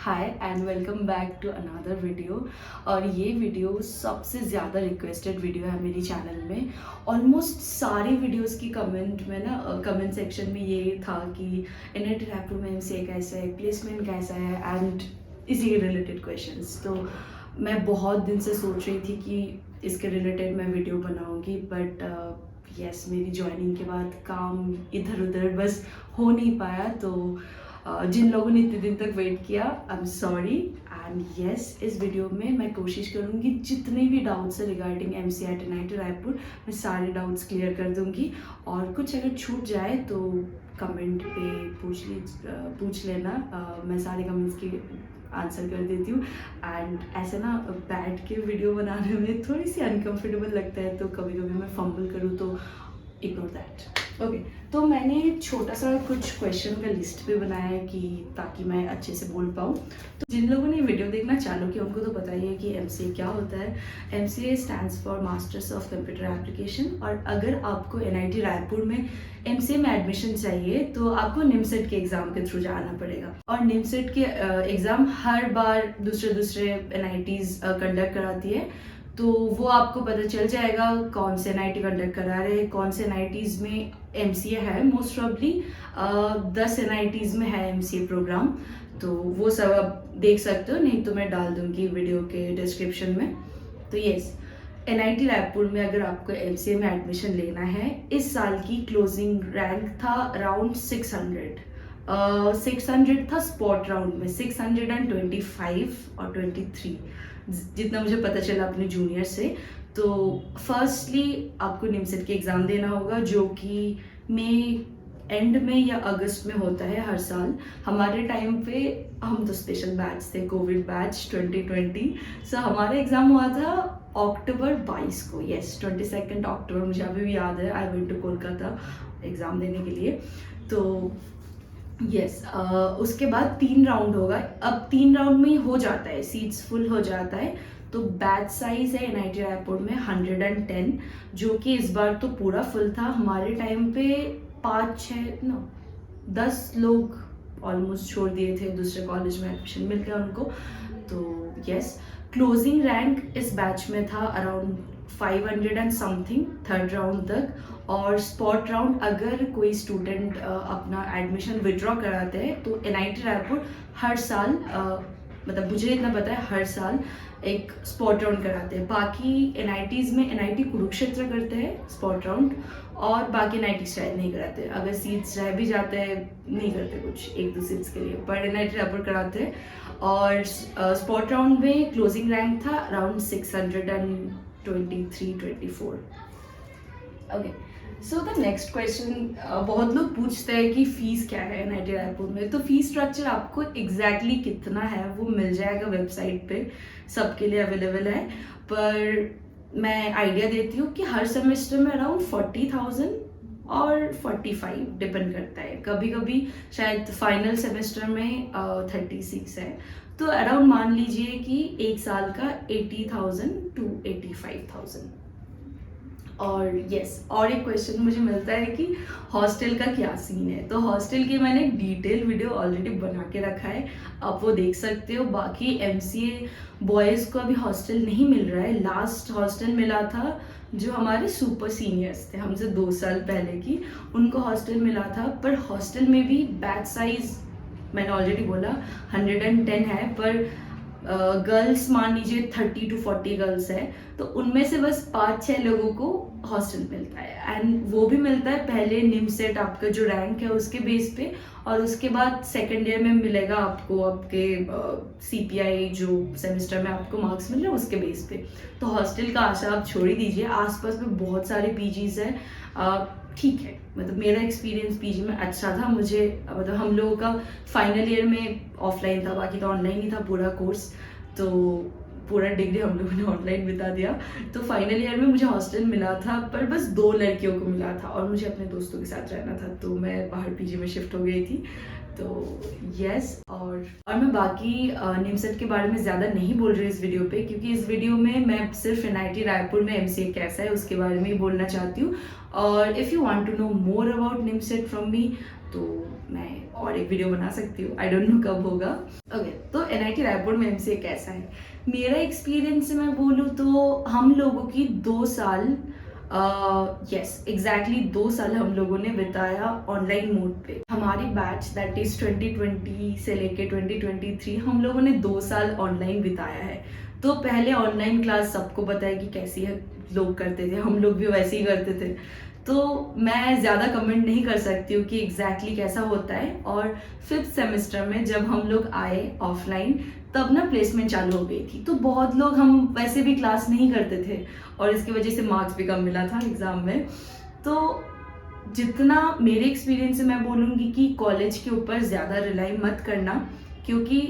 Hi and welcome back to another video. और ये video सबसे ज़्यादा रिक्वेस्टेड वीडियो है मेरी चैनल में। ऑलमोस्ट सारे वीडियोस की कमेंट में ना कमेंट सेक्शन में ये था कि एनआईटी रायपुर में एमसीए कैसा है, प्लेसमेंट कैसा है एंड इसी के रिलेटेड क्वेश्चंस। तो मैं बहुत दिन से सोच रही थी कि इसके रिलेटेड मैं वीडियो बनाऊंगी, बट यस मेरी ज्वाइनिंग के बाद काम इधर उधर बस हो नहीं पाया। तो जिन लोगों ने इतने दिन तक वेट किया, I am sorry. And yes, इस वीडियो में मैं कोशिश करूँगी जितने भी डाउट्स है रिगार्डिंग एमसीए एनआईटी रायपुर, मैं सारे डाउट्स क्लियर कर दूँगी। और कुछ अगर छूट जाए तो कमेंट पे पूछ लेना। मैं सारे कमेंट्स की आंसर कर देती हूँ। एंड ऐसे ना बैठ के वीडियो बनाने में थोड़ी सी अनकंफर्टेबल लगता है, तो कभी कभी मैं फंबल करूँ तो इग्नोर दैट। ओके, तो मैंने छोटा सा कुछ क्वेश्चन का लिस्ट भी बनाया है कि ताकि मैं अच्छे से बोल पाऊँ। तो जिन लोगों ने वीडियो देखना चालू किया उनको तो पता ही है कि एमसीए क्या होता है। MCA stands for masters of computer application. और अगर आपको एनआईटी रायपुर में एमसीए में एडमिशन चाहिए तो आपको निमसेट के एग्ज़ाम के थ्रू जाना पड़ेगा। और निमसेट के एग्ज़ाम हर बार दूसरे एनआईटीज़ कंडक्ट कराती है। तो वो आपको पता चल जाएगा कौन से एनआईटी कंडक्ट करा रहे हैं, कौन से एनआईटीज़ में एमसीए है। मोस्ट प्रॉब्ली 10 एनआईटीज़ में है एमसीए प्रोग्राम। तो वो सब आप देख सकते हो, नहीं तो मैं डाल दूँगी वीडियो के डिस्क्रिप्शन में। तो यस, एनआईटी रायपुर में अगर आपको एमसीए में एडमिशन लेना है, इस साल की क्लोजिंग रैंक था अराउंड 600 था स्पॉट राउंड में, 625 और 23 जितना मुझे पता चला अपने जूनियर से। तो फर्स्टली आपको निमसेट के एग्ज़ाम देना होगा, जो कि मई एंड में या अगस्त में होता है हर साल। हमारे टाइम पे हम तो स्पेशल बैच थे, कोविड बैच 2020। सो हमारा एग्ज़ाम हुआ था अक्टूबर 22 को। यस, 22 अक्टूबर मुझे अभी भी याद है। I went to Kolkata exam देने के लिए। तो यस, उसके बाद 3 राउंड होगा। अब 3 राउंड में ही हो जाता है, सीट्स फुल हो जाता है। तो बैच साइज है एनआईटी रायपुर में 110, जो कि इस बार तो पूरा फुल था। हमारे टाइम पे 10 लोग ऑलमोस्ट छोड़ दिए थे, दूसरे कॉलेज में एडमिशन मिल गया उनको। तो यस, क्लोजिंग रैंक इस बैच में था around 500 and something third round तक। और स्पॉट राउंड अगर कोई स्टूडेंट अपना एडमिशन विड्रॉ कराते हैं तो एनआईटी रायपुर हर साल मतलब मुझे इतना पता है हर साल एक स्पॉट राउंड कराते हैं। बाकी एनआईटीज़ में एनआईटी कुरुक्षेत्र करते हैं स्पॉट राउंड, और बाकी एनआईटी शायद नहीं कराते। अगर सीट्स रह भी जाते हैं नहीं करते कुछ, 1-2 सीट्स के लिए, पर एनआईटी रायपुर कराते हैं। और स्पॉट राउंड में क्लोजिंग रैंक था around 623-24। Okay, so the next question, बहुत लोग पूछते हैं कि फ़ीस क्या है एनआईटी रायपुर में। तो फीस स्ट्रक्चर आपको एग्जैक्टली कितना है वो मिल जाएगा वेबसाइट पे, सबके लिए अवेलेबल है। पर मैं आइडिया देती हूँ कि हर सेमेस्टर में अराउंड 40,000 और 45 डिपेंड करता है। कभी कभी शायद फाइनल सेमेस्टर में 36 है। तो अराउंड मान लीजिए कि एक साल का 80,000 to 85,000। और यस, और एक क्वेश्चन मुझे मिलता है कि हॉस्टल का क्या सीन है। तो हॉस्टल की मैंने एक डिटेल वीडियो ऑलरेडी बना के रखा है, आप वो देख सकते हो। बाकी एमसीए बॉयज़ को अभी हॉस्टल नहीं मिल रहा है। लास्ट हॉस्टल मिला था जो हमारे सुपर सीनियर्स थे, हमसे 2 साल पहले की, उनको हॉस्टल मिला था। पर हॉस्टल में भी बैच साइज मैंने ऑलरेडी बोला 110 है, पर गर्ल्स मान लीजिए 30 to 40 गर्ल्स है। तो उनमें से बस 5-6 लोगों को हॉस्टल मिलता है। एंड वो भी मिलता है पहले निमसेट आपका जो रैंक है उसके बेस पे, और उसके बाद सेकेंड ईयर में मिलेगा आपको आपके सीपीआई जो सेमेस्टर में आपको मार्क्स मिल रहे हैं उसके बेस पे। तो हॉस्टल का आशा आप छोड़ ही दीजिए। आसपास में बहुत सारे पीजीज है, ठीक है। मतलब मेरा एक्सपीरियंस पीजी में अच्छा था। मुझे मतलब हम लोगों का फाइनल ईयर में ऑफलाइन था, बाकी तो ऑनलाइन ही था पूरा कोर्स। तो पूरा डिग्री हम लोगों ने ऑनलाइन बिता दिया। तो फाइनल ईयर में मुझे हॉस्टल मिला था, पर बस 2 लड़कियों को मिला था और मुझे अपने दोस्तों के साथ रहना था, तो मैं बाहर पीजी में शिफ्ट हो गई थी। तो यस, और मैं बाकी निमसेट के बारे में ज़्यादा नहीं बोल रही इस वीडियो पे, क्योंकि इस वीडियो में मैं सिर्फ एनआईटी रायपुर में एमसीए कैसा है उसके बारे में ही बोलना चाहती हूँ। और if you want to know more about NIMCET from me तो मैं और एक वीडियो बना सकती हूँ, आई डोंट नो कब होगा। ओके, तो एनआईटी रायपुर में एमसीए कैसा है? मेरा एक्सपीरियंस से मैं बोलूँ तो हम लोगों की 2 साल, यस एग्जैक्टली 2 साल हम लोगों ने बिताया ऑनलाइन मोड पे। हमारी बैच दैट इज 2020 से लेके 2023 हम लोगों ने 2 साल ऑनलाइन बिताया है। तो पहले ऑनलाइन क्लास सबको पता है कि कैसी है, लोग करते थे, हम लोग भी वैसे ही करते थे। तो मैं ज़्यादा कमेंट नहीं कर सकती हूँ कि एग्जैक्टली कैसा होता है। और 5th सेमेस्टर में जब हम लोग आए ऑफलाइन तब ना प्लेसमेंट चालू हो गई थी, तो बहुत लोग, हम वैसे भी क्लास नहीं करते थे और इसकी वजह से मार्क्स भी कम मिला था एग्ज़ाम में। तो जितना मेरे एक्सपीरियंस से मैं बोलूँगी कि कॉलेज के ऊपर ज़्यादा रिलाई मत करना, क्योंकि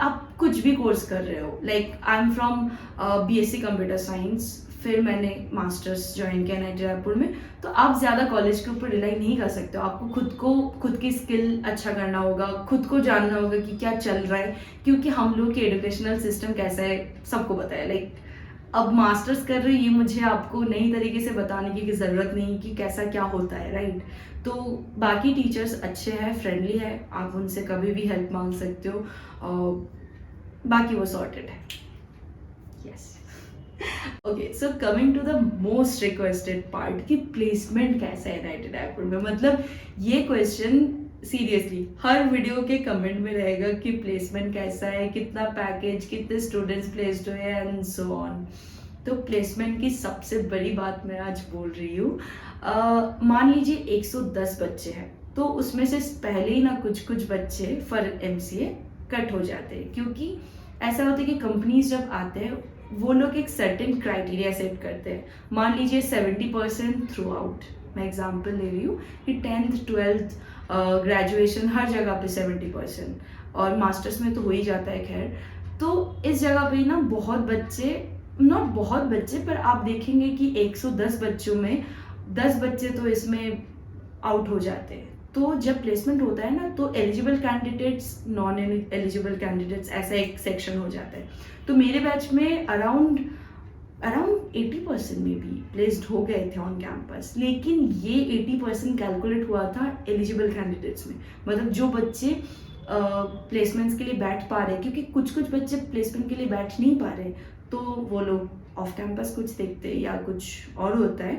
आप कुछ भी कोर्स कर रहे हो, like I am from BSc computer science, फिर मैंने मास्टर्स ज्वाइन किया एनआईटी रायपुर में। तो आप ज़्यादा कॉलेज के ऊपर रिलाई नहीं कर सकते हो, आपको खुद की स्किल अच्छा करना होगा, खुद को जानना होगा कि क्या चल रहा है, क्योंकि हम लोग के एजुकेशनल सिस्टम कैसा है सबको पता है। लाइक अब मास्टर्स कर रहे हो, ये मुझे आपको नई तरीके से बताने की ज़रूरत नहीं कि कैसा क्या होता है, राइट? तो बाकी टीचर्स अच्छे हैं, फ्रेंडली है, आप उनसे कभी भी हेल्प मांग सकते हो और बाकी वो सॉर्टेड है। Yes. Okay, so coming to the most requested part कि प्लेसमेंट कैसा है एनआईटी रायपुर में। मतलब ये क्वेश्चन सीरियसली हर वीडियो के कमेंट में रहेगा कि प्लेसमेंट कैसा है, कितना पैकेज, कितने स्टूडेंट्स प्लेस्ड हुए एंड सो ऑन। तो प्लेसमेंट की सबसे बड़ी बात मैं आज बोल रही हूँ। मान लीजिए 110 बच्चे हैं, तो उसमें से पहले ही ना कुछ बच्चे फॉर एमसीए कट हो जाते हैं, क्योंकि ऐसा होता है कि कंपनीज जब आते हैं वो लोग एक सर्टेन क्राइटेरिया सेट करते हैं। मान लीजिए 70% थ्रू आउट, मैं एग्जांपल ले रही हूँ कि 10th 12th ग्रेजुएशन हर जगह पे 70%, और मास्टर्स में तो हो ही जाता है खैर। तो इस जगह पे ना बहुत बच्चे, नॉट बहुत बच्चे, पर आप देखेंगे कि 110 बच्चों में 10 बच्चे तो इसमें आउट हो जाते हैं। तो जब प्लेसमेंट होता है ना, तो eligible candidates, non eligible candidates, ऐसा एक सेक्शन हो जाता है। तो मेरे बैच में अराउंड 80% में भी प्लेस्ड हो गए थे ऑन कैंपस, लेकिन ये 80% कैलकुलेट हुआ था एलिजिबल कैंडिडेट्स में। मतलब जो बच्चे प्लेसमेंट्स के लिए बैठ पा रहे, क्योंकि कुछ बच्चे प्लेसमेंट के लिए बैठ नहीं पा रहे, तो वो लोग ऑफ कैंपस कुछ देखते हैं या कुछ और होता है।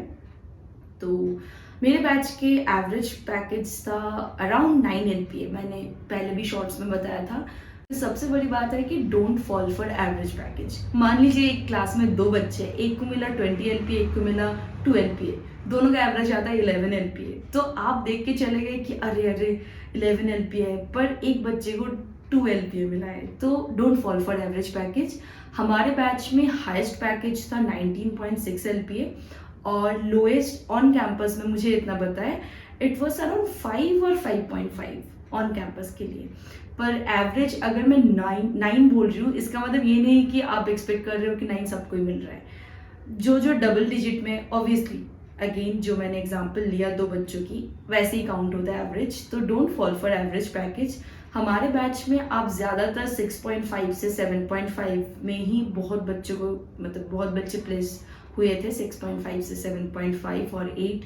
तो मेरे बैच के एवरेज पैकेज था अराउंड 9 LPA, मैंने पहले भी शॉर्ट्स में बताया था। सबसे बड़ी बात है कि don't fall for average package. मान लीजिए एक क्लास में 2 बच्चे, एक को मिला 20 LPA, एक को मिला 2 LPA, दोनों का एवरेज आता है 11 LPA। तो आप देख के चले गए कि अरे 11 LPA है, पर एक बच्चे को 2 LPA मिला है। तो don't fall for average package. हमारे बैच में हाइस्ट पैकेज था 19.6 LPA, और लोएस्ट ऑन कैंपस में मुझे इतना पता है इट वॉज अराउंड 5 और 5.5 ऑन कैंपस के लिए। पर एवरेज अगर मैं 9 बोल रही हूँ, इसका मतलब ये नहीं कि आप एक्सपेक्ट कर रहे हो कि 9 सबको ही मिल रहा है। जो डबल डिजिट में, ऑब्वियसली अगेन जो मैंने एग्जांपल लिया 2 बच्चों की, वैसे ही काउंट होता है एवरेज। तो don't fall for average package. हमारे बैच में आप ज़्यादातर 6.5 से 7.5 में ही बहुत बच्चों को, मतलब बहुत बच्चे प्लेस हुए थे 6.5 से 7.5 और 8।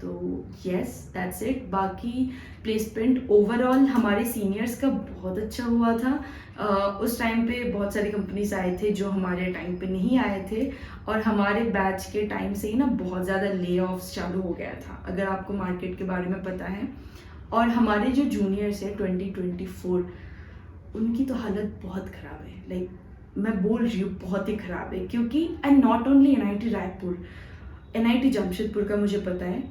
तो यस दैट्स इट। बाकी प्लेसमेंट ओवरऑल हमारे सीनियर्स का बहुत अच्छा हुआ था। उस टाइम पे बहुत सारी कंपनीज आए थे जो हमारे टाइम पे नहीं आए थे, और हमारे बैच के टाइम से ही ना बहुत ज़्यादा ले ऑफ्स चालू हो गया था, अगर आपको मार्केट के बारे में पता है। और हमारे जो जूनियर्स है 2024, उनकी तो हालत बहुत ख़राब है। लाइक मैं बोल रही हूँ बहुत ही ख़राब है, क्योंकि and not only NIT Raipur, NIT Jamshedpur का मुझे पता है,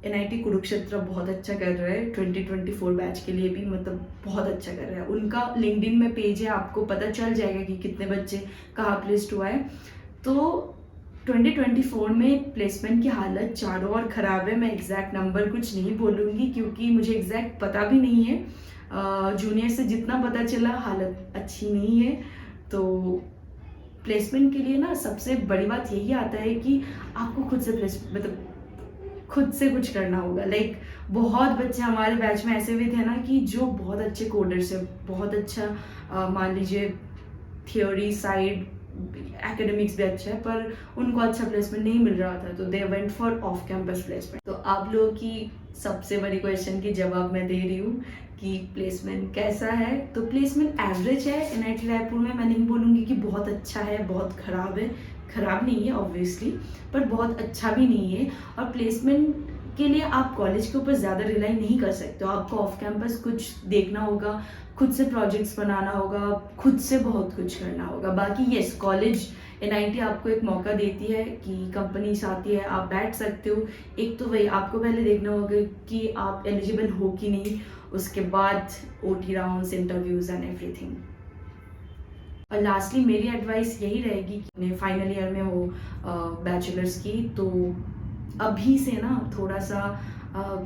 एनआईटी कुरुक्षेत्र बहुत अच्छा कर रहा है 2024 बैच के लिए भी, मतलब बहुत अच्छा कर रहा है। उनका लिंक्डइन में पेज है, आपको पता चल जाएगा कि कितने बच्चे कहाँ प्लेस्ड हुआ है। तो 2024 में प्लेसमेंट की हालत चारों ओर ख़राब है। मैं एग्जैक्ट नंबर कुछ नहीं बोलूँगी, क्योंकि मुझे एग्जैक्ट पता भी नहीं है। जूनियर से जितना पता चला हालत अच्छी नहीं है। तो प्लेसमेंट के लिए ना सबसे बड़ी बात यही आता है कि आपको खुद से मतलब खुद से कुछ करना होगा। लाइक बहुत बच्चे हमारे बैच में ऐसे भी थे ना कि जो बहुत अच्छे कोडर्स है, बहुत अच्छा मान लीजिए थियोरी साइड एकेडमिक्स भी अच्छा है, पर उनको अच्छा प्लेसमेंट नहीं मिल रहा था, तो they went for off campus placement. तो आप लोगों की सबसे बड़ी क्वेश्चन की जवाब मैं दे रही हूँ कि प्लेसमेंट कैसा है। तो प्लेसमेंट एवरेज है एनआईटी रायपुर में। मैं नहीं बोलूँगी कि बहुत अच्छा है, बहुत ख़राब है। ख़राब नहीं है ऑब्वियसली, पर बहुत अच्छा भी नहीं है। और प्लेसमेंट के लिए आप कॉलेज के ऊपर ज़्यादा रिलाई नहीं कर सकते हो। आपको ऑफ कैंपस कुछ देखना होगा, खुद से प्रोजेक्ट्स बनाना होगा, खुद से बहुत कुछ करना होगा। बाकी येस, कॉलेज एनआईटी आपको एक मौका देती है कि कंपनीज आती है, आप बैठ सकते हो। एक तो वही आपको पहले देखना होगा कि आप एलिजिबल हो कि नहीं, उसके बाद OT rounds, interviews and everything. और लास्टली मेरी एडवाइस यही रहेगी कि फाइनल ईयर में हो बैचलर्स की, तो अभी से ना थोड़ा सा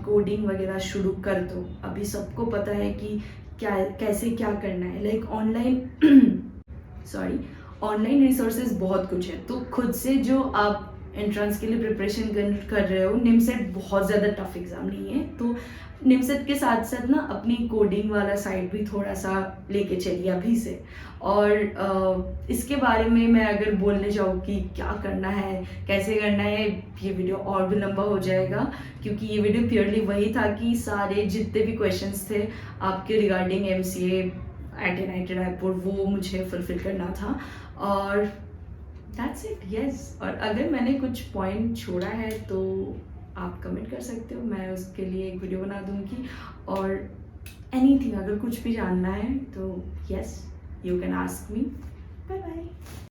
कोडिंग वगैरह शुरू कर दो। अभी सबको पता है कि क्या कैसे क्या करना है। Like online sorry, online resources बहुत कुछ है, तो खुद से जो आप एंट्रेंस के लिए प्रिपरेशन कर रहे हो, निमसेट बहुत ज़्यादा टफ एग्ज़ाम नहीं है, तो निमसेट के साथ साथ ना अपनी कोडिंग वाला साइड भी थोड़ा सा लेके चलिए अभी से। और इसके बारे में मैं अगर बोलने जाऊँ कि क्या करना है, कैसे करना है, ये वीडियो और भी लंबा हो जाएगा, क्योंकि ये वीडियो प्योरली वही था कि सारे जितने भी क्वेश्चंस थे आपके regarding MCA at NIT Raipur, वो मुझे फुलफिल करना था। और दैट्स इट, यस। और अगर मैंने कुछ पॉइंट छोड़ा है तो आप कमेंट कर सकते हो, मैं उसके लिए एक वीडियो बना दूंगी। और एनीथिंग, अगर कुछ भी जानना है तो yes, you can ask me. Bye bye.